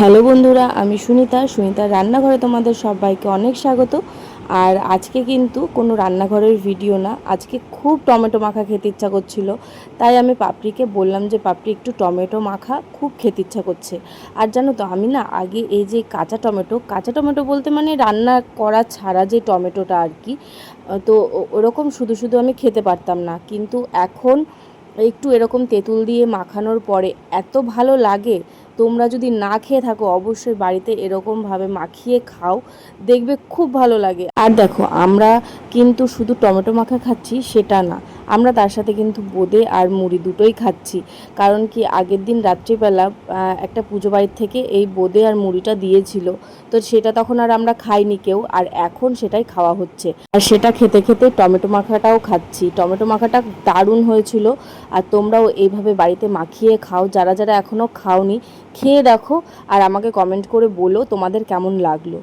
Hello বন্ধুরা, আমি সুনিতার রান্নাঘরে তোমাদের সবাইকে অনেক স্বাগত। আর আজকে কিন্তু কোনো রান্নাঘরের ভিডিও না, আজকে খুব টমেটো মাখা খেতে ইচ্ছা করছিল, তাই আমি পাপড়িকে বললাম যে পাপড়ি একটু টমেটো মাখা খুব খেতে ইচ্ছা করছে। আর জানো তো আমি না আগে এই যে কাঁচা টমেটো বলতে মানে রান্না করা ছাড়া যে টমেটোটা আর কি, তো ওরকম শুধু শুধু আমি খেতে পারতাম না, কিন্তু এখন একটু এরকম তেঁতুল দিয়ে মাখানোর পরে এত ভালো লাগে। তোমরা যদি না খেয়ে থাকো অবশ্যই বাড়িতে এরকমভাবে মাখিয়ে খাও, দেখবে খুব ভালো লাগে। আর দেখো আমরা কিন্তু শুধু টমেটো মাখা খাচ্ছি সেটা না, আমরা তার সাথে কিন্তু বোঁদে আর মুড়ি দুটোই খাচ্ছি। কারণ কি আগের দিন রাত্রিবেলা একটা পুজো বাড়ির থেকে এই বোঁদে আর মুড়িটা দিয়েছিল, তো সেটা তখন আর আমরা খাইনি কেউ, আর এখন সেটাই খাওয়া হচ্ছে। আর সেটা খেতে খেতে টমেটো মাখাটাও খাচ্ছি। টমেটো মাখাটা দারুণ হয়েছিল। আর তোমরাও এইভাবে বাড়িতে মাখিয়ে খাও, যারা যারা এখনও খাওনি খেয়ে দেখো, আর আমাকে কমেন্ট করে বলো তোমাদের কেমন লাগলো।